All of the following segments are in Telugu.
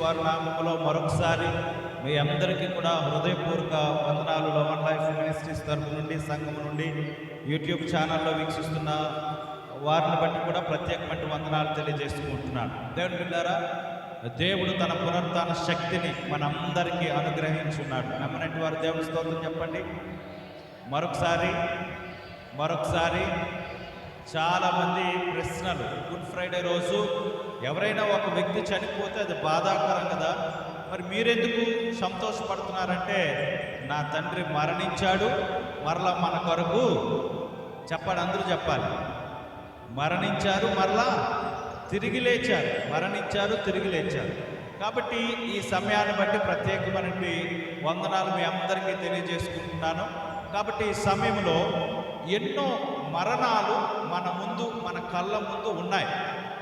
వారి నామములో మరొకసారి మీ అందరికీ కూడా హృదయపూర్వక వందనాలు. లవ్ లైఫ్ మినిస్ట్రీస్ తరఫు నుండి, సంఘం నుండి, యూట్యూబ్ ఛానల్లో వీక్షిస్తున్న వారిని బట్టి కూడా ప్రత్యేకమైన వందనాలు తెలియజేసుకుంటున్నాను. దేవుని బిడ్డారా, దేవుడు తన పునరుత్థాన శక్తిని మనందరికీ అనుగ్రహించున్నాడు. నమ్మనటి వారు దేవుని స్తోత్రం చెప్పండి. మరొకసారి చాలామంది ప్రశ్నలు. గుడ్ ఫ్రైడే రోజు ఎవరైనా ఒక వ్యక్తి చనిపోతే అది బాధాకరం కదా, మరి మీరెందుకు సంతోషపడుతున్నారంటే, నా తండ్రి మరణించాడు, మరలా మన కొరకు చెప్పండి, అందరూ చెప్పాలి. మరణించారు, మరలా తిరిగి లేచారు. మరణించారు, తిరిగి లేచారు. కాబట్టి ఈ సమయాన్ని బట్టి ప్రత్యేకమైన వందనాలు మీ అందరికీ తెలియజేసుకుంటున్నాను. కాబట్టి ఈ సమయంలో ఎన్నో మరణాలు మన ముందు, మన కళ్ళ ముందు ఉన్నాయి.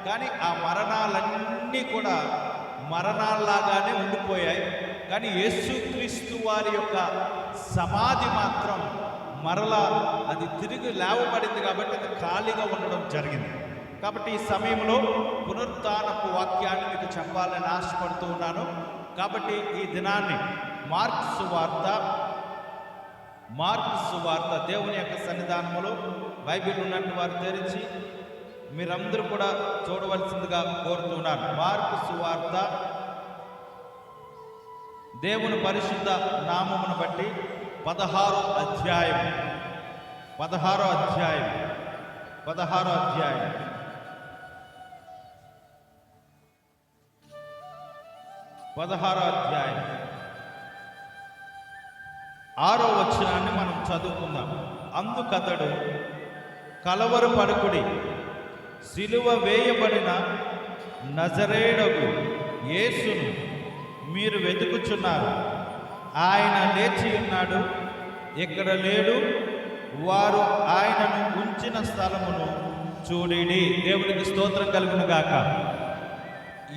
కానీ ఆ మరణాలన్నీ కూడా మరణాల్లాగానే ఉండిపోయాయి. కానీ యేసుక్రీస్తు వారి యొక్క సమాధి మాత్రం మరలా అది తిరిగి లేవబడింది కాబట్టి అది ఖాళీగా ఉండడం జరిగింది. కాబట్టి ఈ సమయంలో పునరుత్థానపు వాక్యాన్ని మీకు చెప్పాలని ఆశపడుతూ ఉన్నాను. కాబట్టి ఈ దినాన్ని మార్కు సువార్త దేవుని యొక్క సన్నిధానంలో బైబిల్ ఉన్నట్టు వారు తెరిచి మీరందరూ కూడా చూడవలసిందిగా కోరుతున్నాను. మార్కు సువార్త దేవుని పరిశుద్ధ నామమును బట్టి 16వ అధ్యాయం 16వ అధ్యాయం 6వ వచనాన్ని మనం చదువుకుందాం. అందుకతడు, కలవరపడకుడి, సిలువ వేయబడిన నజరేయుడగు యేసును మీరు వెతుకుచున్నారు. ఆయన లేచి ఉన్నాడు, ఇక్కడ లేడు. వారు ఆయనను ఉంచిన స్థలమును చూడిడి. దేవునికి స్తోత్రం కలుగును గాక.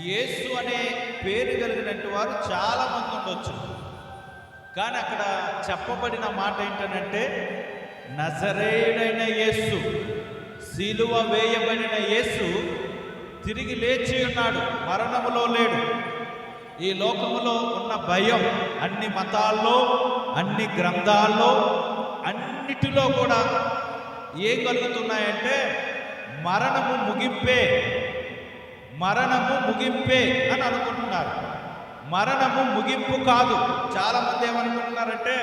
యేసు అనే పేరు కలిగినట్టు వారు చాలామంది ఉండొచ్చు. కానీ అక్కడ చెప్పబడిన మాట ఏంటనంటే, నజరేయుడైన యేసు, సిలువ వేయబడిన యేసు తిరిగి లేచి ఉన్నాడు, మరణములో లేడు. ఈ లోకములో ఉన్న భయం అన్ని మతాల్లో, అన్ని గ్రంథాల్లో, అన్నిటిలో కూడా ఏం కలుగుతున్నాయంటే, మరణము ముగింపే అని అనుకుంటున్నారు. మరణము ముగింపు కాదు. చాలామంది ఏమనుకుంటున్నారంటే,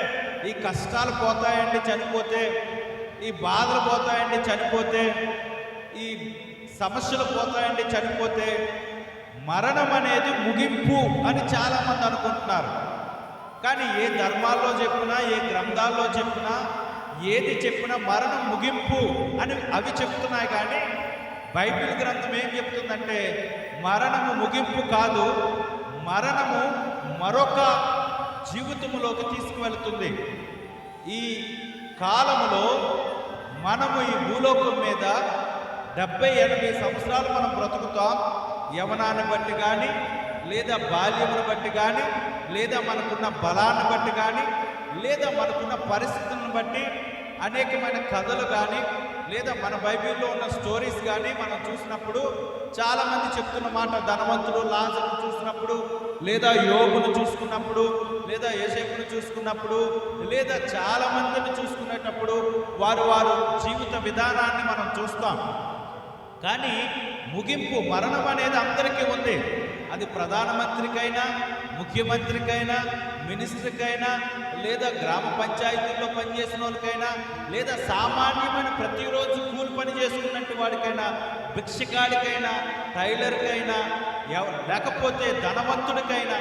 ఈ కష్టాలు పోతాయండి చనిపోతే, ఈ బాధలు పోతాయండి చనిపోతే, ఈ సమస్యలు పోతాయండి చనిపోతే, మరణం అనేది ముగింపు అని చాలామంది అనుకుంటున్నారు. కానీ ఏ ధర్మాల్లో చెప్పినా, ఏ గ్రంథాల్లో చెప్పినా, ఏది చెప్పినా మరణం ముగింపు అని అవి చెప్తున్నాయి. కానీ బైబిల్ గ్రంథం ఏం చెప్తుందంటే, మరణము ముగింపు కాదు, మరణము మరొక జీవితములోకి తీసుకువెళుతుంది. ఈ కాలములో మనము ఈ భూలోకం మీద 70-80 సంవత్సరాలు మనం బ్రతుకుతాం. యవనాన్ని బట్టి కానీ, లేదా బాల్యమును బట్టి కానీ, లేదా మనకున్న బలాన్ని బట్టి కానీ, లేదా మనకున్న పరిస్థితులను బట్టి అనేకమైన కథలు కానీ, లేదా మన బైబిల్లో ఉన్న స్టోరీస్ కానీ మనం చూసినప్పుడు చాలామంది చెప్తున్న మాట, ధనవంతుడు లాజరును చూసినప్పుడు, లేదా యోబును చూసుకున్నప్పుడు, లేదా యోసేపును చూసుకున్నప్పుడు, లేదా చాలామందిని చూసుకునేటప్పుడు వారు జీవిత విధానాన్ని మనం చూస్తాం. కానీ ముగింపు, మరణం అనేది అందరికీ ఉంది. అది ప్రధానమంత్రికైనా, ముఖ్యమంత్రికైనా, మినిస్టర్కైనా, లేదా గ్రామ పంచాయతీల్లో పనిచేసిన వాళ్ళకైనా, లేదా సామాన్యమైన ప్రతిరోజు కూలి పని చేసుకున్నట్టు వాడికైనా, భిక్షకాడికైనా, టైలర్కైనా, లేకపోతే ధనవంతుడికైనా,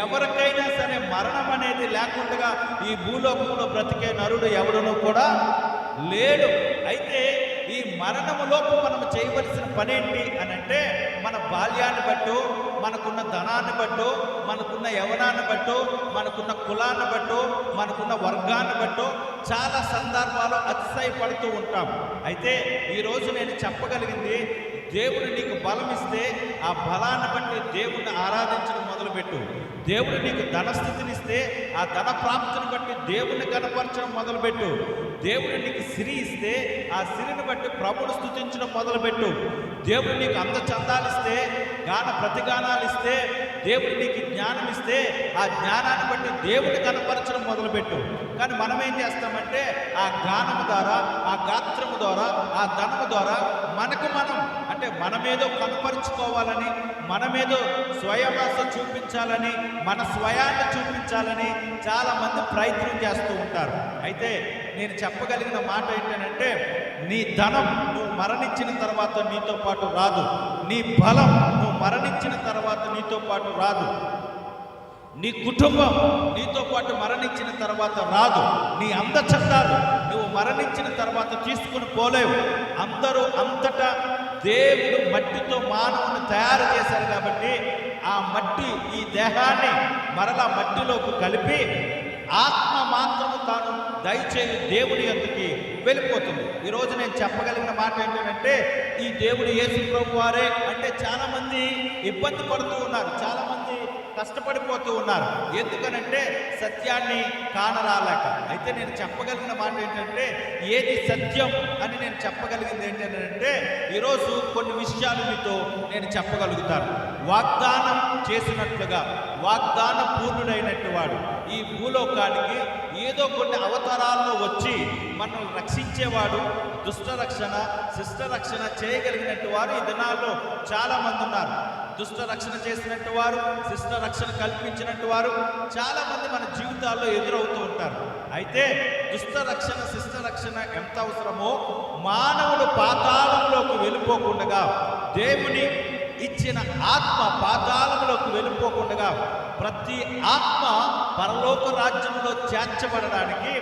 ఎవరికైనా సరే మరణం అనేది లేకుండా ఈ భూలోకంలో బ్రతికే నరుడు ఎవడునూ కూడా లేడు. అయితే ఈ మరణములోపు మనం చేయవలసిన పని ఏంటి అని అంటే, మన బాల్యాన్ని బట్టో, మనకున్న ధనాన్ని బట్టో, మనకున్న యవనాన్ని బట్టో, మనకున్న కులాన్ని బట్టో, మనకున్న వర్గాన్ని బట్టో చాలా సందర్భాలు అతిశయపడుతూ ఉంటాం. అయితే ఈరోజు నేను చెప్పగలిగింది, దేవుడు నీకు బలం ఇస్తే ఆ బలాన్ని బట్టి దేవుడిని ఆరాధించడం మొదలుపెట్టు. దేవుడు నీకు ధనస్థితినిస్తే ఆ ధన ప్రాప్తిని బట్టి దేవుడిని కనపరచడం మొదలుపెట్టు. దేవుడు నీకు సిరి ఇస్తే ఆ సిరిని బట్టి ప్రభువును స్తుతించడం మొదలుపెట్టు. దేవుడు నీకు అందచందాలు ఇస్తే, గాన ప్రతిగానాలు ఇస్తే దేవుడు నీకు జ్ఞానం ఇస్తే ఆ జ్ఞానాన్ని బట్టి దేవుని కనపరచడం మొదలుపెట్టు. కానీ మనం ఏం చేస్తామంటే ఆ జ్ఞానము ద్వారా, ఆ గాత్రము ద్వారా, ఆ ధనము ద్వారా మనకు మనం అంటే మనమేదో కనపరుచుకోవాలని, మనమేదో స్వయమాస చూపించాలని, మన స్వయాన్ని చూపించాలని చాలామంది ప్రయత్నం చేస్తూ ఉంటారు. అయితే నేను చెప్పగలిగిన మాట ఏంటంటే, నీ ధనం నువ్వు మరణించిన తర్వాత నీతో పాటు రాదు, నీ బలం నువ్వు మరణించిన తర్వాత నీతో పాటు రాదు, నీ కుటుంబం నీతో పాటు మరణించిన తర్వాత రాదు, నీ అందచందాలు నువ్వు మరణించిన తర్వాత తీసుకుని పోలేవు. అందరూ అంతటా దేవుడు మట్టితో మానవుని తయారు చేశారు కాబట్టి ఆ మట్టి ఈ దేహాన్ని మరలా మట్టిలోకి కలిపి ఆత్మ మాత్రము తాను దయచేసి దేవుడి యొద్దకి వెళ్ళిపోతుంది. ఈరోజు నేను చెప్పగలిగిన మాట ఏంటంటే, ఈ దేవుడు యేసు ప్రభు వారే అంటే చాలామంది ఇబ్బంది పడుతూ ఉన్నారు, చాలామంది కష్టపడిపోతూ ఉన్నారు. ఎందుకనంటే సత్యాన్ని కానరాలేక. అయితే నేను చెప్పగలిగిన మాట ఏంటంటే, ఏది సత్యం అని నేను చెప్పగలిగింది ఏంటంటే, ఈరోజు కొన్ని విషయాలు మీతో నేను చెప్పగలుగుతాను. వాగ్దానం చేసినట్లుగా వాగ్దాన పూర్ణుడైనట్టు వాడు ఈ భూలోకానికి ఏదో కొన్ని అవతారాల్లో వచ్చి మనల్ని రక్షించేవాడు, దుష్ట రక్షణ శిష్ట రక్షణ చేయగలిగినట్టు వారు ఈ దినాల్లో చాలామంది ఉన్నారు. దుష్ట రక్షణ చేసినట్టు వారు, శిష్ట రక్షణ కల్పించినట్టు వారు చాలామంది మన జీవితాల్లో ఎదురవుతూ ఉంటారు. అయితే దుష్ట రక్షణ శిష్ట రక్షణ ఎంత అవసరమో, మానవుడు పాతాళంలోకి వెళ్ళిపోకుండా, దేవుని ఇచ్చిన ఆత్మ పాతాళంలోకి వెళ్ళిపోకుండా, ప్రతి ఆత్మ పరలోక రాజ్యంలో చేర్చబడడానికి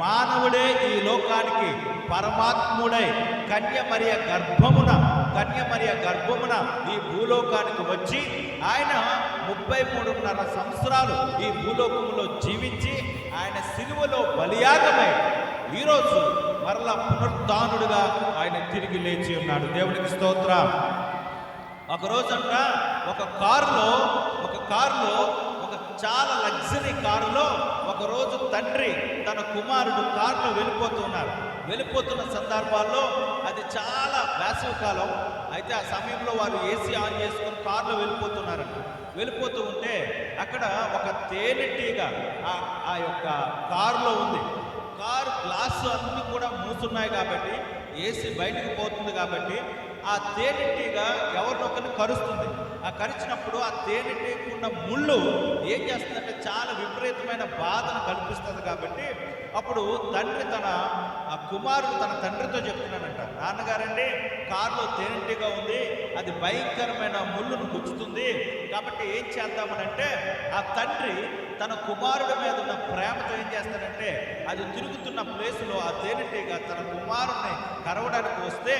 మానవుడే ఈ లోకానికి పరమాత్ముడై కన్యమరియ గర్భమున ఈ భూలోకానికి వచ్చి ఆయన 33.5 సంవత్సరాలు ఈ భూలోకములో జీవించి ఆయన సిలువలో బలియాగమై ఈరోజు మరలా పునరుద్ధానుడుగా ఆయన తిరిగి లేచి ఉన్నాడు. దేవునికి స్తోత్రం. ఒక రోజంట ఒక కారులో ఒక చాలా లగ్జరీ కారులో ఒకరోజు తండ్రి తన కుమారుడు కారులో వెళ్ళిపోతున్న సందర్భాల్లో అది చాలా వేసవికాలం. అయితే ఆ సమయంలో వారు ఏసీ ఆన్ చేసుకుని కారులో వెళ్ళిపోతూ ఉంటే అక్కడ ఒక తేనెటీగ ఆ యొక్క కారులో ఉంది. కారు గ్లాసు అన్నీ కూడా మూసున్నాయి కాబట్టి, ఏసీ బయటకు పోతుంది కాబట్టి ఆ తేనెటీగ ఎవరినొకరిని కరుస్తుంది. ఆ కరిచినప్పుడు ఆ తేనెటీగకున్న ముళ్ళు ఏం చేస్తుందంటే చాలా విపరీతమైన బాధను కల్పిస్తుంది. కాబట్టి అప్పుడు తండ్రి కుమారుడు తన తండ్రితో చెప్తున్నాడంట, నాన్నగారండి కారులో తేనెటీగ ఉంది, అది భయంకరమైన ముళ్ళును గుచ్చుతుంది, కాబట్టి ఏం చేద్దామనంటే ఆ తండ్రి తన కుమారుడి మీద ఉన్న ప్రేమతో ఏం చేస్తాడంటే, అది తిరుగుతున్న ప్లేసులో ఆ తేనెటీగ తన కుమారుడిని కరవడానికి వస్తే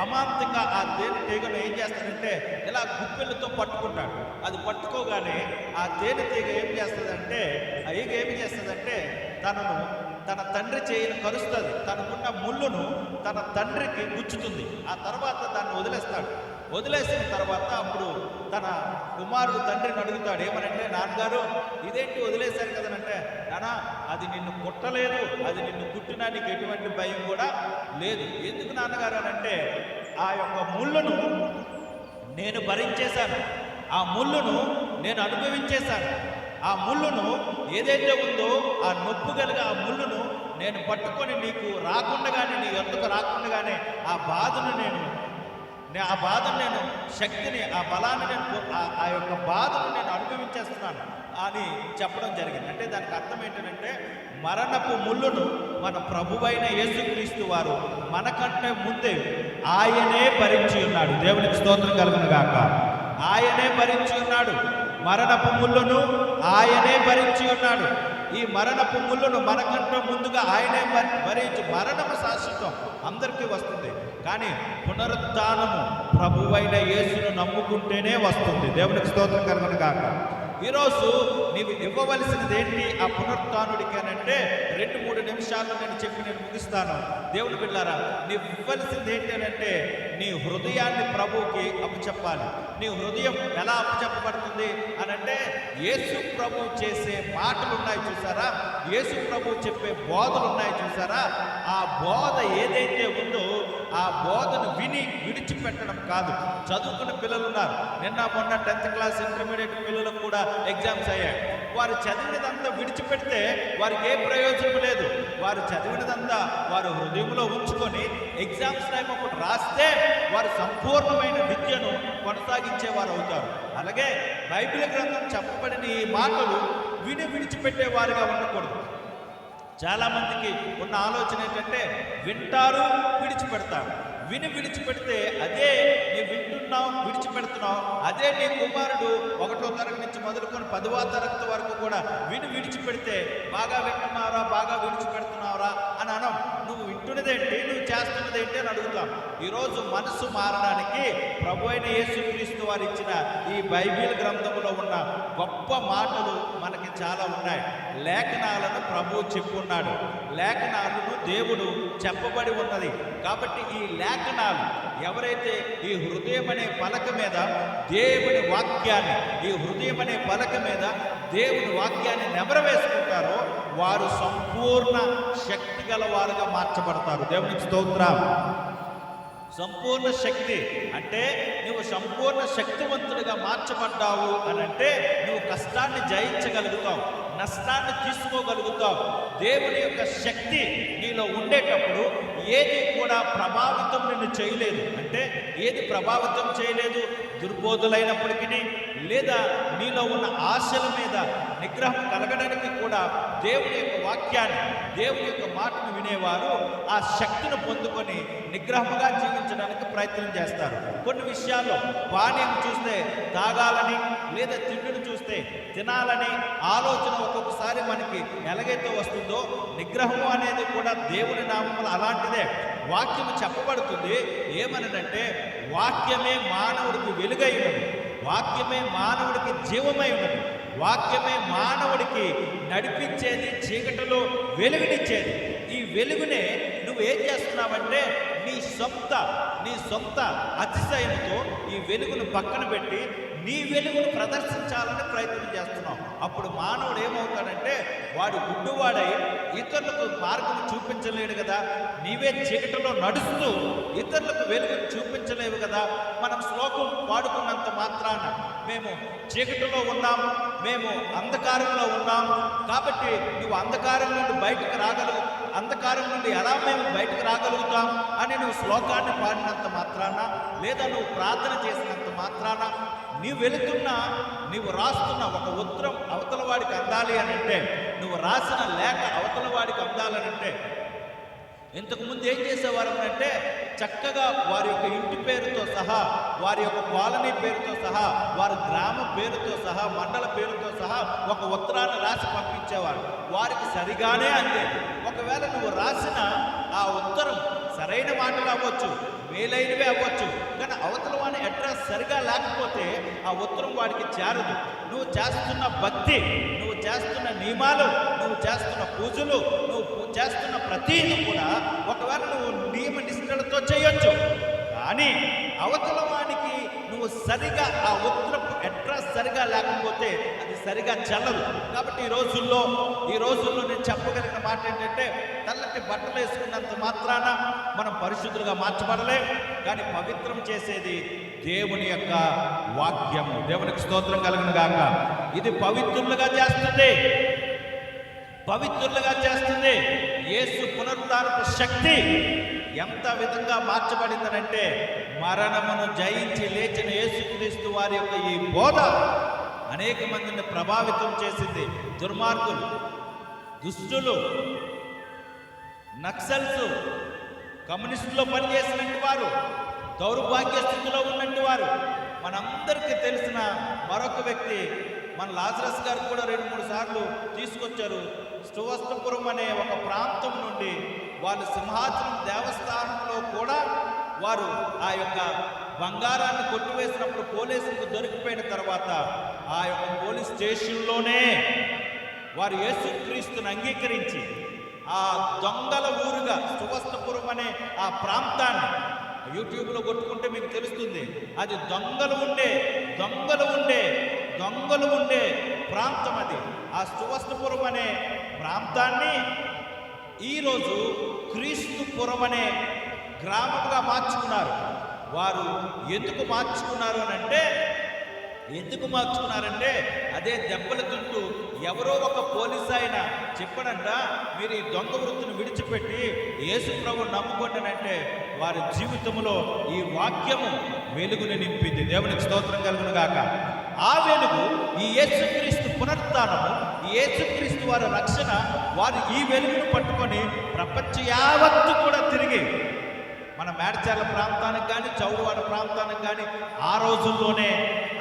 అమాంతంగా ఆ తేనెటీగను ఏం చేస్తాడంటే ఇలా గుప్పెళ్ళతో పట్టుకుంటాడు. అది పట్టుకోగానే ఆ తేనెటీగ ఏం చేస్తుందంటే, ఆ ఈగ ఏమి చేస్తుందంటే తన తండ్రి చేయని కరుస్తుంది, తనకున్న ముళ్ళును తన తండ్రికి గుచ్చుతుంది. ఆ తర్వాత దాన్ని వదిలేసిన తర్వాత అప్పుడు తన కుమారుడు తండ్రిని అడుగుతాడు, ఏమనంటే, నాన్నగారు ఇదేంటి వదిలేశారు కదనంటే, నాన్న అది నిన్ను కుట్టలేదు, అది నిన్ను కుట్టినా నీకు ఎటువంటి భయం కూడా లేదు. ఎందుకు నాన్నగారు అనంటే, ఆ యొక్క ముళ్ళును నేను భరించేశాను, ఆ ముళ్ళును నేను అనుభవించేశాను, ఆ ముళ్ళును ఏదైతే ఉందో ఆ నొప్పు కలిగి ఆ ముళ్ళును నేను పట్టుకొని నీకు రాకుండానే, నీ యొద్దకు రాకుండానే ఆ బాధను నేను శక్తిని, ఆ బలాన్ని ఆ యొక్క బాధను నేను అనుభవించేస్తున్నాను అని చెప్పడం జరిగింది. అంటే దానికి అర్థం ఏంటంటే, మరణపు ముళ్ళును మన ప్రభువైన యేసుక్రీస్తు వారు మనకంటే ముందే ఆయనే భరించి ఉన్నాడు. దేవునికి స్తోత్రం కలుగును గాక. ఆయనే భరించి ఉన్నాడు, మరణపు ముళ్ళును ఆయనే భరించి ఉన్నాడు. ఈ మరణపు ముళ్ళును మనకంటే ముందుగా ఆయనే భరించి, మరణము శాశ్వతం అందరికీ వస్తుంది, కానీ పునరుద్ధానము ప్రభువైన యేసును నమ్ముకుంటేనే వస్తుంది. దేవునికి స్తోత్రం కలుగును గాక. ఈరోజు నీవు ఇవ్వవలసినది ఏంటి ఆ పునరుద్ధానుడికి అనంటే, 2-3 నిమిషాల్లో నేను ముగిస్తాను. దేవుని బిడ్డలారా, నీవు ఇవ్వవలసింది ఏంటి అనంటే, నీ హృదయాన్ని ప్రభువుకి అప్పచెప్పాలి. నీ హృదయం ఎలా అప్పచెప్పబడుతుంది అనంటే, యేసు ప్రభు చేసే మాటలు ఉన్నాయి చూసారా, యేసు ప్రభు చెప్పే బోధలు ఉన్నాయి చూసారా, ఆ బోధ ఏదైతే ఉందో ఆ బోధను విని విడిచిపెట్టడం కాదు. చదువుకున్న పిల్లలు ఉన్నారు. నిన్న మొన్న 10th క్లాస్ ఇంటర్మీడియట్ పిల్లలకు కూడా ఎగ్జామ్స్ అయ్యాయి. వారు చదివినదంతా విడిచిపెడితే వారికి ఏ ప్రయోజనం లేదు. వారు చదివినదంతా వారు హృదయంలో ఉంచుకొని ఎగ్జామ్స్ టైం అప్పుడు రాస్తే వారు సంపూర్ణమైన విద్యను కొనసాగించేవారు అవుతారు. అలాగే బైబిల్ గ్రంథం చెప్పబడిన ఈ మాటలు విని విడిచిపెట్టేవారుగా ఉండకూడదు. చాలామందికి ఉన్న ఆలోచన ఏంటంటే వింటారు, విడిచిపెడతారు. విని విడిచిపెడితే అదే నీ వింటున్నావు, విడిచిపెడుతున్నావు. అదే నీ కుమారుడు 1వ తరగతి నుంచి మొదలుకొని 10వ తరగతి వరకు కూడా విని విడిచిపెడితే బాగా వింటున్నావురా, బాగా విడిచిపెడుతున్నావురా అని అనం. నువ్వు వింటున్నదేంటి, నువ్వు చేస్తున్నదేంటి అని అడుగుతాం. ఈరోజు మనసు మారడానికి ప్రభు అయిన యేసుక్రీస్తు వారు ఇచ్చిన ఈ బైబిల్ గ్రంథంలో ఉన్న గొప్ప మాటలు మనకి చాలా ఉన్నాయి. లేఖనాలను ప్రభువు చెప్పున్నాడు. లేఖనాలను దేవుడు చెప్పబడి ఉన్నది. కాబట్టి ఈ లేఖనాలు ఎవరైతే ఈ హృదయం అనే పలక మీద దేవుని వాక్యాన్ని, ఈ హృదయం అనే పలక మీద దేవుని వాక్యాన్ని నెమరవేసుకుంటారో వారు సంపూర్ణ శక్తి గల వారుగా మార్చబడతారు. దేవునికి స్తోత్రం. సంపూర్ణ శక్తి అంటే నువ్వు సంపూర్ణ శక్తివంతుడిగా మార్చబడ్డావు అని అంటే నువ్వు కష్టాన్ని జయించగలుగుతావు, నష్టాన్ని తీసుకోగలుగుతావు. దేవుని యొక్క శక్తి నీలో ఉండేటప్పుడు ఏది కూడా ప్రభావితం నిన్ను చేయలేదు. అంటే ఏది ప్రభావితం చేయలేదు, దుర్బోధులైనప్పటికీ లేదా నీలో ఉన్న ఆశల మీద నిగ్రహం కలగడానికి కూడా దేవుని యొక్క వాక్యాన్ని, దేవుని యొక్క మాటను వినేవారు ఆ శక్తిని పొందుకొని నిగ్రహముగా జీవించడానికి ప్రయత్నం చేస్తారు. కొన్ని విషయాల్లో పానీయం చూస్తే తాగాలని లేదా తిండిని చూస్తే తినాలని ఆలోచన ఒక్కొక్కసారి మనకి ఎలాగైతే వస్తుందో నిగ్రహము అనేది కూడా దేవుని నామములు అలాంటిదే. వాక్యము చెప్పబడుతుంది ఏమనంటే వాక్యమే మానవుడికి వెలుగై ఉన్నది, వాక్యమే మానవుడికి జీవమై ఉన్నది, వాక్యమే మానవుడికి నడిపించేది, చీకటిలో వెలుగునిచ్చేది. ఈ వెలుగునే నువ్వు ఏం చేస్తున్నావంటే నీ సొంత అతిశయంతో ఈ వెలుగును పక్కన పెట్టి నీ వెలుగును ప్రదర్శించాలని ప్రయత్నం చేస్తున్నావు. అప్పుడు మానవుడు ఏమవుతాడంటే వాడు గుడ్డువాడై ఇతరులకు మార్గం చూపించలేడు కదా. నీవే చీకటిలో నడుస్తూ ఇతరులకు వెలుగును చూపించలేవు కదా. మనం శ్లోకం పాడుకున్నంత మాత్రాన మేము చీకటిలో ఉన్నాం, మేము అంధకారంలో ఉన్నాం, కాబట్టి నువ్వు అంధకారం నుండి బయటకు రాగలవు, అంధకారం నుండి ఎలా మేము బయటకు రాగలుగుతాం అని నువ్వు శ్లోకాన్ని పాడినంత మాత్రాన లేదా నువ్వు ప్రార్థన చేసినంత మాత్రాన నీవు వెళుతున్నా, నీవు రాస్తున్న ఒక ఉత్తరం అవతల వాడికి అందాలి అని అంటే, నువ్వు రాసిన లేఖ అవతల వాడికి అందాలనంటే ఇంతకుముందు ఏం చేసేవారు అంటే చక్కగా వారి యొక్క ఇంటి పేరుతో సహా, వారి యొక్క కాలనీ పేరుతో సహా, వారి గ్రామ పేరుతో సహా, మండల పేరుతో సహా ఒక ఉత్తరాన్ని రాసి పంపించేవారు. వారికి సరిగానే అందేది. ఒకవేళ నువ్వు రాసిన ఆ ఉత్తరం సరైన మాటలు అవ్వచ్చు, మేలైనవే అవ్వచ్చు, కానీ అవతల వాని అడ్రస్ సరిగా లేకపోతే ఆ ఉత్తరం వాడికి చేరదు. నువ్వు చేస్తున్న భక్తి, నువ్వు చేస్తున్న నియమాలు, నువ్వు చేస్తున్న పూజలు, నువ్వు చేస్తున్న ప్రతీది కూడా ఒకవేళ నువ్వు నియమ నిష్ఠలతో చేయొచ్చు, కానీ అవతల వానికి నువ్వు సరిగా ఆ ఉత్తరపు అడ్రస్ సరిగా లేకపోతే అది సరిగా చెల్లదు. కాబట్టి ఈ రోజుల్లో నేను చెప్పగలిగిన మాట ఏంటంటే తెల్లటి బట్టలు వేసుకున్నంత మాత్రాన మనం పరిశుద్ధులుగా మార్చబడలేం, కానీ పవిత్రం చేసేది దేవుని యొక్క వాక్యము. దేవునికి స్తోత్రం కలుగును గాక. ఇది పవిత్రులుగా చేస్తుంది, పవిత్రులుగా చేస్తుంది. యేసు పునరుద్ధానపు శక్తి ఎంత విధంగా మార్చబడిందనంటే మరణమును జయించి లేచిన యేసుక్రీస్తు వారి యొక్క ఈ బోధ అనేక మందిని ప్రభావితం చేసింది. దుర్మార్గులు, దుష్టులు, నక్సల్స్, కమ్యూనిస్టులో పనిచేసినట్టు వారు, దౌర్భాగ్య స్థితిలో ఉన్నట్టు వారు, మనందరికీ తెలిసిన మరొక వ్యక్తి మన లాజరస్ గారు కూడా 2-3 సార్లు తీసుకొచ్చారు. శ్రీవస్తపురం అనే ఒక ప్రాంతం నుండి వాళ్ళు సింహాచలం దేవస్థానంలో కూడా వారు ఆ యొక్క బంగారాన్ని కొట్టివేసినప్పుడు పోలీసులకు దొరికిపోయిన తర్వాత ఆ యొక్క పోలీస్ స్టేషన్లోనే వారు యేసుక్రీస్తుని అంగీకరించి ఆ దొంగల ఊరుగా శ్రీవస్తపురం అనే ఆ ప్రాంతాన్ని యూట్యూబ్లో కొట్టుకుంటే మీకు తెలుస్తుంది. అది దొంగలు ఉండే ప్రాంతం. అది ఆ శ్రీవస్తపురం అనే ప్రాంతాన్ని ఈరోజు క్రీస్తుపురం అనే గ్రామంగా మార్చుకున్నారు. వారు ఎందుకు మార్చుకున్నారు అదే దెబ్బలు తింటూ ఎవరో ఒక పోలీసు ఆయన చెప్పాడంట, మీరు ఈ దొంగ వృత్తిని విడిచిపెట్టి యేసు ప్రభు నమ్ముకోండి. వారి జీవితంలో ఈ వాక్యము వెలుగుని నింపింది. దేవునికి స్తోత్రం కలుగును గాక. ఆ వెలుగు ఈ యేసుక్రీస్తు పునరుత్థానము, ఈ యేసుక్రీస్తు వారి రక్షణ, వారు ఈ వెలుగును పట్టుకొని ప్రపంచ యావత్తు కూడా తిరిగి మన మేడ్చర్ల ప్రాంతానికి కానీ చౌడవాడ ప్రాంతానికి కానీ ఆ రోజుల్లోనే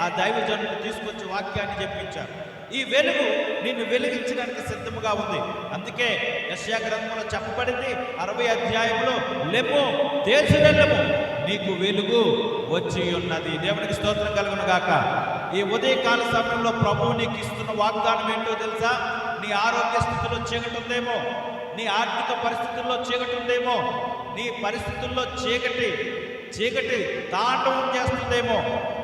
ఆ దైవజనులు తీసుకొచ్చి వాక్యాన్ని చెప్పించారు. ఈ వెలుగు నిన్ను వెలిగించడానికి సిద్ధముగా ఉంది. అందుకే యెషయా గ్రంథంలో చెప్పబడింది 60వ అధ్యాయంలో, లెమ్ము తేజులెల్లము, నీకు వెలుగు వచ్చి ఉన్నది. దేవునికి స్తోత్రం కలుగును గాక. ఈ ఉదయకాల సమయంలో ప్రభువు నీకు ఇస్తున్న వాగ్దానం ఏంటో తెలుసా? నీ ఆరోగ్య స్థితిలో చీకటి ఉందేమో, నీ ఆర్థిక పరిస్థితుల్లో చీకటి ఉందేమో, నీ పరిస్థితుల్లో చీకటి తాండవం చేస్తుందేమో.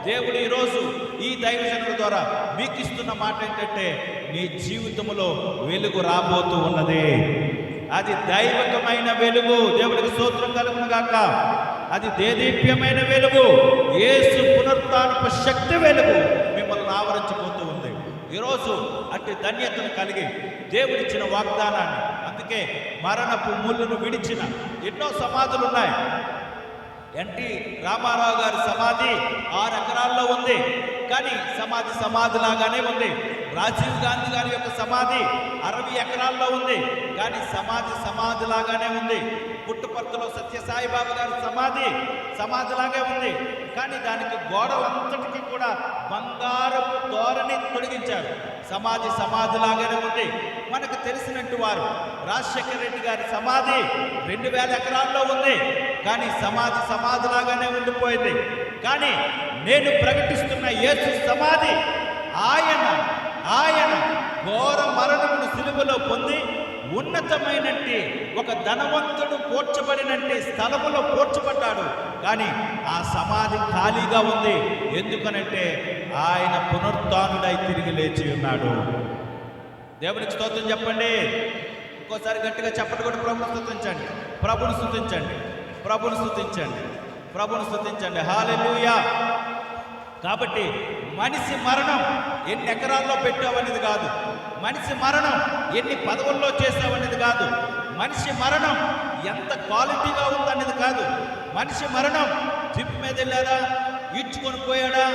దేవుడు ఈరోజు ఈ దైవజనుల ద్వారా మీకు ఇస్తున్న మాట ఏంటంటే, నీ జీవితంలో వెలుగు రాబోతూ ఉన్నది. అది దైవకమైన వెలుగు. దేవుడికి స్తోత్రం కలుగును గాక. అది దేదీప్యమైన వెలుగు. యేసు పునరుత్థానపు శక్తి వెలుగు మిమ్మల్ని ఆవరించిపోతూ ఉంది. ఈరోజు అట్టి ధన్యతను కలిగి దేవుడిచ్చిన వాగ్దానాన్ని, అందుకే మరణపు ముళ్ళును విడిచిన ఎన్నో సమాధులు ఉన్నాయి. ఎన్టీ రామారావు గారి సమాధి 6 ఎకరాల్లో ఉంది, కానీ సమాధి లాగానే ఉంది. రాజీవ్ గాంధీ గారి యొక్క సమాధి 60 ఎకరాల్లో ఉంది, కానీ సమాధి లాగానే ఉంది. పుట్టుపర్తిలో సత్యసాయిబాబా గారి సమాధి లాగే ఉంది, కానీ దానికి గోడలంతటికీ కూడా బంగారపు తోరణి తొలగించారు. సమాధి లాగానే ఉంది. మనకు తెలిసినట్టు వారు రాజశేఖర రెడ్డి గారి సమాధి 2000 ఎకరాల్లో ఉంది, కానీ సమాధి లాగానే ఉండిపోయింది. కానీ నేను ప్రకటిస్తున్న యేసు సమాధి, ఆయన ఘోర మరణమును సిలువలో పొంది ఉన్నతమైనట్టి ఒక ధనవంతుడు పోర్చబడినట్టి స్థలములో పోర్చబడ్డాడు. కానీ ఆ సమాధి ఖాళీగా ఉంది. ఎందుకనంటే ఆయన పునరుత్థానుడై తిరిగి లేచి ఉన్నాడు. దేవునికి స్తోత్రం చెప్పండి. ఇంకోసారి గట్టిగా చెప్పండి కూడా. ప్రభుని స్తుతించండి. హల్లెలూయా. కాబట్టి మనిషి మరణం ఎన్ని ఎకరాల్లో పెట్టావనేది కాదు, మనిషి మరణం ఎన్ని పదవుల్లో చేసావనేది కాదు, మనిషి మరణం ఎంత క్వాలిటీగా ఉందనేది కాదు, మనిషి మరణం జిప్ మీద వెళ్ళాడా, ఈడ్చుకొని పోయాడా,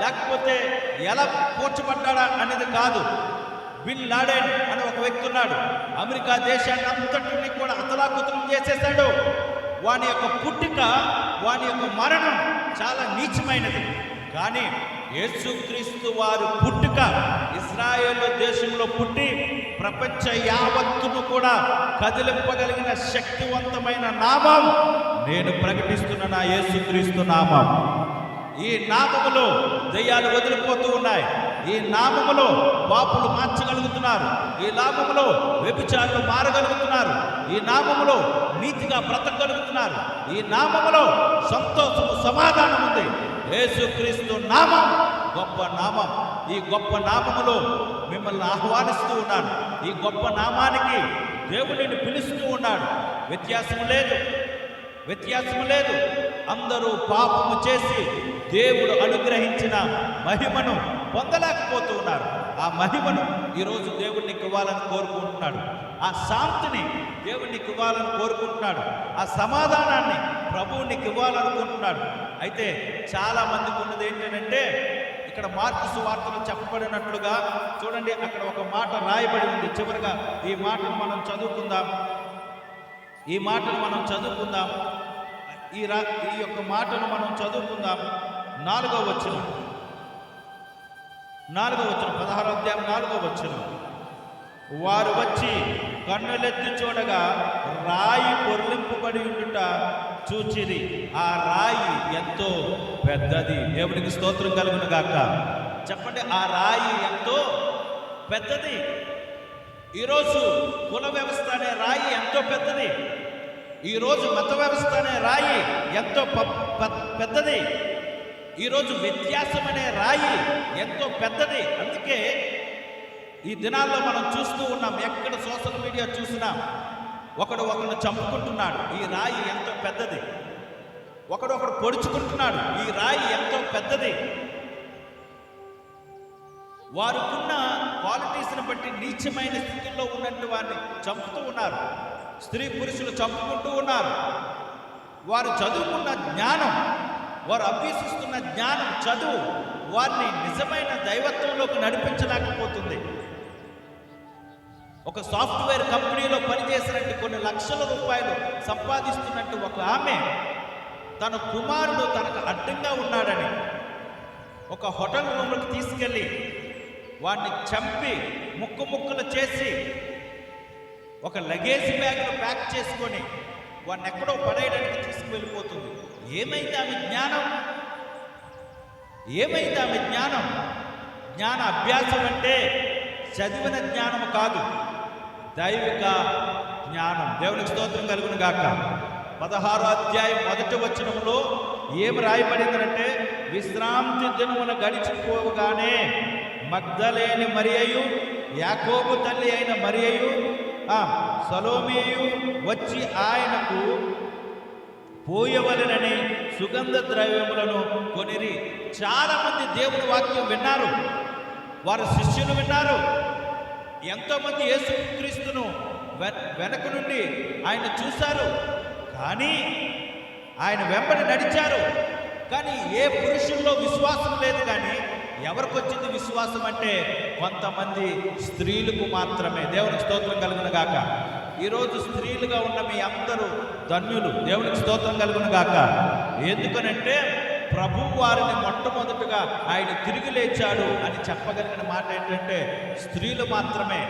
లేకపోతే ఎలా కూర్చబడ్డాడా అనేది కాదు. బిన్ లాడెన్ అని ఒక వ్యక్తి ఉన్నాడు. అమెరికా దేశాన్ని అంతటిని కూడా అతలాకుతలం చేసేశాడు. వాని యొక్క పుట్టుక, వాని యొక్క మరణం చాలా నీచమైనది. కానీ యేసుక్రీస్తు వారు పుట్టుక ఇశ్రాయేలు దేశంలో పుట్టి ప్రపంచ యావత్తును కూడా కదిలింపగలిగిన శక్తివంతమైన నామం నేను ప్రకటిస్తున్న నా యేసుక్రీస్తు నామం. ఈ నామములో దయ్యాలు వదిలిపోతూ ఉన్నాయి. ఈ నామములో పాపులు మార్చగలుగుతున్నారు. ఈ నామములో వ్యభిచారులు మారగలుగుతున్నారు. ఈ నామములో నీతిగా బ్రతకగలుగుతున్నారు. ఈ నామములో సంతోషము, సమాధానం ఉంది. యేసుక్రీస్తు నామం గొప్ప నామం. ఈ గొప్ప నామములో మిమ్మల్ని ఆహ్వానిస్తూ ఉన్నాను. ఈ గొప్ప నామానికి దేవుడిని పిలుస్తూ ఉన్నాడు. వ్యత్యాసము లేదు. అందరూ పాపము చేసి దేవుడు అనుగ్రహించిన మహిమను పొందలేకపోతూ ఉన్నారు. ఆ మహిమను ఈరోజు దేవుడికి ఇవ్వాలని కోరుకుంటున్నాడు. ఆ శాంతిని దేవుడికి ఇవ్వాలని కోరుకుంటున్నాడు. ఆ సమాధానాన్ని ప్రభువునికి ఇవ్వాలనుకుంటున్నాడు. అయితే చాలా మందికి ఉన్నది ఏంటంటే, ఇక్కడ మార్కు సువార్తలో చెప్పబడినట్లుగా చూడండి, అక్కడ ఒక మాట రాయబడి ఉంది. చివరిగా ఈ మాటను మనం చదువుకుందాం. ఈ యొక్క మాటను మనం చదువుకుందాం. 4వ వచనం 16వ అధ్యాయం 4వ వచనం. వారు వచ్చి కన్నులెత్తి చూడగా రాయి పొర్లింపబడి ఉండుట చూచిరి. ఆ రాయి ఎంతో పెద్దది. దేవునికి స్తోత్రం కలుగును గాక. చెప్పండి, ఆ రాయి ఎంతో పెద్దది. ఈరోజు కుల వ్యవస్థ అనే రాయి ఎంతో పెద్దది. ఈరోజు మత వ్యవస్థ అనే రాయి ఎంతో పెద్దది. ఈరోజు వ్యత్యాసం అనే రాయి ఎంతో పెద్దది. అందుకే ఈ దినాల్లో మనం చూస్తూ ఉన్నాం, ఎక్కడ సోషల్ మీడియా చూసినా ఒకరిని చంపుకుంటున్నాడు. ఈ రాయి ఎంతో పెద్దది. ఒకడొకడు పొడుచుకుంటున్నాడు. ఈ రాయి ఎంతో పెద్దది. వారుకున్న క్వాలిటీస్ని బట్టి నీచమైన స్థితిలో ఉన్నట్టు వారిని చంపుతూ ఉన్నారు. స్త్రీ పురుషులు చంపుకుంటూ ఉన్నారు. వారు చదువుకున్న జ్ఞానం, వారు అభ్యసిస్తున్న జ్ఞానం, చదువు వారిని నిజమైన దైవత్వంలోకి నడిపించలేకపోతుంది. ఒక సాఫ్ట్వేర్ కంపెనీలో పనిచేసినట్టు కొన్ని లక్షల రూపాయలు సంపాదిస్తున్నట్టు ఒక ఆమె తన కుమారుడు తనకు అడ్డంగా ఉన్నాడని ఒక హోటల్ రూమ్లోకి తీసుకెళ్ళి వాడిని చంపి ముక్కలు చేసి ఒక లగేజ్ బ్యాగ్లో ప్యాక్ చేసుకొని వాడిని ఎక్కడో పడేయడానికి తీసుకువెళ్ళిపోతుంది. ఏమైంది ఆమె జ్ఞానం? ఏమైంది ఆమె జ్ఞానం? జ్ఞాన అభ్యాసం అంటే చదివిన జ్ఞానం కాదు, దైవిక జ్ఞానం. దేవునికి స్తోత్రం కలుగును గాక. 16వ అధ్యాయం 1వ వచనంలో ఏమి రాయబడిందంటే, విశ్రాంతి దినమున గడిచిపోగానే మగ్దలేని మరియయు, యాకోబు తల్లి అయిన మరియయు, సలోమియు వచ్చి ఆయనకు పోయవలెనని సుగంధ ద్రవ్యములను కొనిరి. చాలా మంది దేవుని వాక్యం విన్నారు, వారి శిష్యులు విన్నారు. ఎంతోమంది యేసుక్రీస్తును వెనక నుండి ఆయన చూశారు, కానీ ఆయన వెంబడి నడిచారు. కానీ ఏ పురుషుల్లో విశ్వాసం లేదు. కానీ ఎవరికి వచ్చింది విశ్వాసం అంటే కొంతమంది స్త్రీలకు మాత్రమే. దేవునికి స్తోత్రం కలుగును గాక. ఈరోజు స్త్రీలుగా ఉన్న మీ అందరూ ధన్యులు. దేవునికి స్తోత్రం కలుగును గాక. ఎందుకనంటే ప్రభు వారిని మొట్టమొదటిగా ఆయన తిరిగి లేచాడు అని చెప్పగలిగిన మాట ఏంటంటే స్త్రీలు మాత్రమే.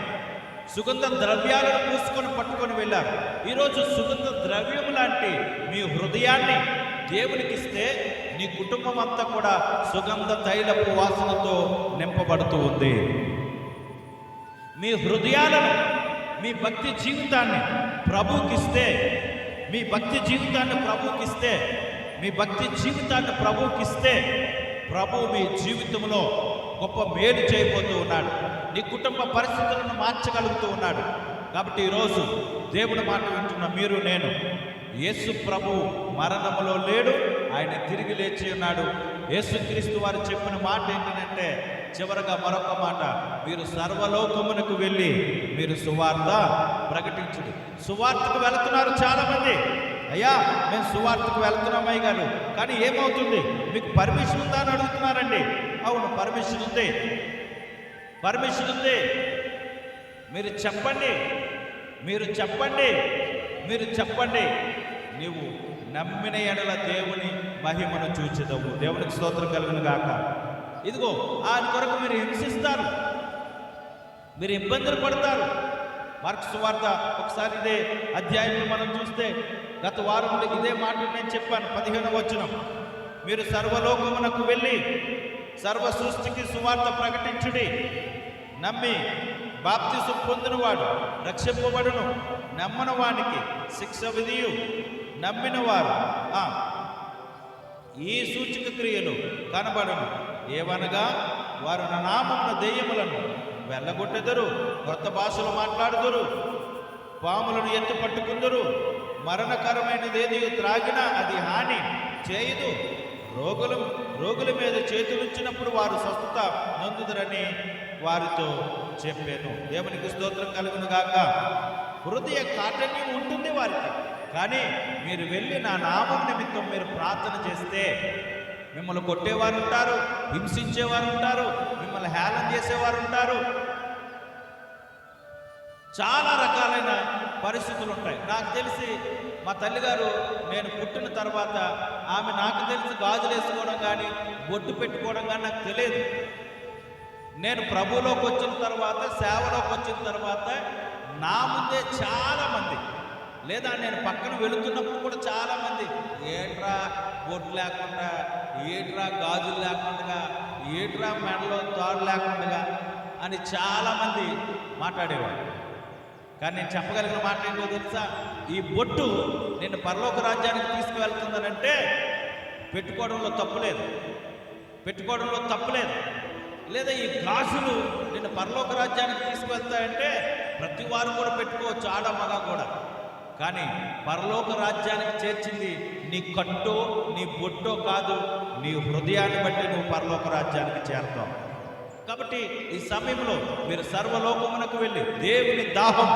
సుగంధ ద్రవ్యాలను పూసుకొని పట్టుకొని వెళ్ళారు. ఈరోజు సుగంధ ద్రవ్యం లాంటి మీ హృదయాన్ని దేవునికి ఇస్తే నీ కుటుంబం అంతా కూడా సుగంధ తైలపు వాసనతో నింపబడుతూ ఉంది. మీ హృదయాలను, మీ భక్తి జీవితాన్ని ప్రభువుకిస్తే, మీ భక్తి జీవితాన్ని ప్రభువుకిస్తే, మీ భక్తి జీవితాన్ని ప్రభువుకిస్తే ప్రభు మీ జీవితంలో గొప్ప మేలు చేయబోతూ ఉన్నాడు. నీ కుటుంబ పరిస్థితులను మార్చగలుగుతూ ఉన్నాడు. కాబట్టి ఈరోజు దేవుని మాట వింటున్న మీరు, నేను, యేసు ప్రభు మరణములో లేడు, ఆయన తిరిగి లేచి ఉన్నాడు. యేసుక్రీస్తు వారు చెప్పిన మాట ఏంటంటే, చివరగా మరొక మాట, మీరు సర్వలోకమునకు వెళ్ళి మీరు సువార్త ప్రకటించుడి. సువార్తకు వెళుతున్నారు చాలామంది. అయ్యా మేము సువార్తకు వెళ్తున్నాం అయ్య గారు, కానీ ఏమవుతుంది, మీకు పర్మిషన్ ఉందా అని అడుగుతున్నారండి. అవును, పర్మిషన్ ఉంది, పర్మిషన్ ఉంది. మీరు చెప్పండి, మీరు చెప్పండి, మీరు చెప్పండి. నీవు నమ్మిన ఎడల దేవుని మహిమను చూచెదవు. దేవునికి స్తోత్రం కలుగును గాక. ఇదిగో ఆయన కొరకు మీరు హింసిస్తారు, మీరు ఇబ్బందులు పడతారు. మార్క్స్ సువార్త ఒకసారి ఇదే అధ్యాయంలో మనం చూస్తే, గత వారంలో ఇదే మాట నేను చెప్పాను. 15వ వచనం, మీరు సర్వలోకమునకు వెళ్ళి సర్వ సృష్టికి సువార్త ప్రకటించుడి. నమ్మి బాప్తిసం పొందినవాడు రక్షింపబడును, నమ్మని వానికి శిక్ష విధియు. నమ్మిన వారు ఈ సూచక క్రియలు కనబడను. ఏవనగా వారు నా నామమున దెయ్యములను వెళ్ళగొట్టెదరు, కొత్త భాషలు మాట్లాడుదురు, పాములను ఎత్తి పట్టుకుందరు, మరణకరమైనదేది త్రాగినా అది హాని చేయదు, రోగుల మీద చేతులుంచినప్పుడు వారు స్వస్థత నొందుదరని వారితో చెప్పాను. దేవునికి స్తోత్రం కలుగును గాక. హృదయ కాఠిన్యం ఉంటుంది వారికి, కానీ మీరు వెళ్ళి నా నామం నిమిత్తం మీరు ప్రార్థన చేస్తే మిమ్మల్ని కొట్టేవారు ఉంటారు, హింసించేవారు ఉంటారు, మిమ్మల్ని హేళన చేసేవారు ఉంటారు. చాలా రకాలైన పరిస్థితులు ఉంటాయి. నాకు తెలిసి మా తల్లిగారు నేను పుట్టిన తర్వాత ఆమె నాకు తెలిసి గాజులు వేసుకోవడం కానీ బొట్టు పెట్టుకోవడం కానీ నాకు తెలియదు. నేను ప్రభువులోకి వచ్చిన తర్వాత, సేవలోకి వచ్చిన తర్వాత నా ముందే చాలామంది, లేదా నేను పక్కన వెళుతున్నప్పుడు కూడా చాలామంది, ఏట్రా బొట్టు లేకుండా, ఏట్రా గాజులు లేకుండా, ఏట్రా మెడలో తాడు లేకుండా అని చాలామంది మాట్లాడేవాడు. కానీ నేను చెప్పగలిగిన మాట ఏంటో తెలుసా? ఈ బొట్టు నేను పరలోక రాజ్యానికి తీసుకువెళ్తుందనంటే పెట్టుకోవడంలో తప్పులేదు, పెట్టుకోవడంలో తప్పులేదు. లేదా ఈ గాజులు నేను పరలోక రాజ్యానికి తీసుకువెళ్తాయంటే ప్రతి వారు కూడా పెట్టుకోవచ్చు, ఆడ మగ కూడా. కానీ పరలోక రాజ్యానికి చేర్చింది నీ కట్టో నీ బొట్టో కాదు, నీ హృదయాన్ని బట్టి నువ్వు పరలోక రాజ్యానికి చేరతావు. కాబట్టి ఈ సమయంలో మీరు సర్వలోకమునకు వెళ్ళి దేవుని దాహం,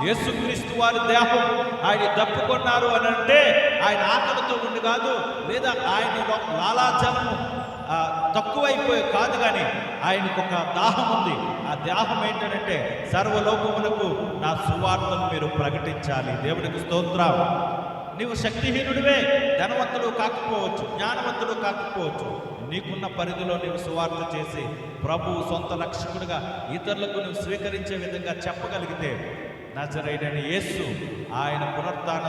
యేసుక్రీస్తు వారి దాహం ఆయన దప్పుకున్నారు అని అంటే ఆయన ఆకలితో ఉండి కాదు, లేదా ఆయన లాలాజలము తక్కువైపోయి కాదు, కానీ ఆయనకు ఒక దాహం ఉంది. ఆ దాహం ఏంటంటే సర్వలోకమునకు నా సువార్తను మీరు ప్రకటించాలి. దేవుడికి స్తోత్రం. నీవు శక్తిహీనుడివే, ధనవంతుడు కాకపోవచ్చు, జ్ఞానవంతుడు కాకపోవచ్చు, నీకున్న పరిధిలో నీవు సువార్త చేసి ప్రభువు సొంత రక్షకుడిగా ఇతరులకు నువ్వు స్వీకరించే విధంగా చెప్పగలిగితే నజరేయుడైన యేసు ఆయన పునరుత్థాన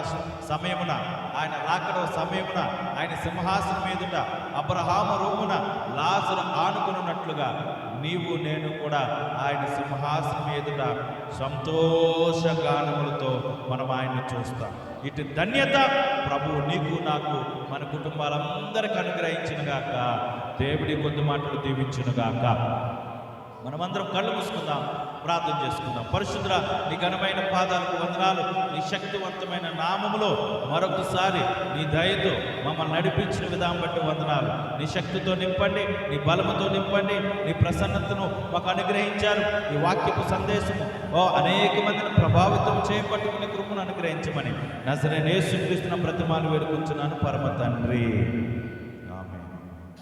సమయమున, ఆయన రాకడ సమయమున, ఆయన సింహాసనం మీదుట అబ్రహాము రూమున లాజరు ఆనుకున్నట్లుగా నీవు నేను కూడా ఆయన సింహాసనం ఎదుట సంతోషగానములతో మనం ఆయన్ని చూస్తాం. ఇటు ధన్యత ప్రభువు నీకు నాకు మన కుటుంబాలందరికీ అనుగ్రహించునుగాక. దేవుడి కొద్ది మాటలు దీవించునుగాక. మనమందరం కళ్ళు మూసుకుందాం, ప్రార్థన చేసుకుందాం. పరిశుద్ధుడా, నీ ఘనమైన పాదాలకు వందనాలు. నీ శక్తివంతమైన నామములో మరొకసారి నీ దయతో మమ్మల్ని నడిపించిన విధానం బట్టి వందనాలు. నీ శక్తితో నింపండి, నీ బలముతో నింపండి, నీ ప్రసన్నతను మాకు అనుగ్రహించారు. ఈ వాక్యపు సందేశము అనేక మందిని ప్రభావితం చేయబట్టుకునే కృపను అనుగ్రహించమని నజరేయుడైన యేసుక్రీస్తు నామమున బ్రతిమాలి వేడుకొంచున్నాను పరమ తండ్రి.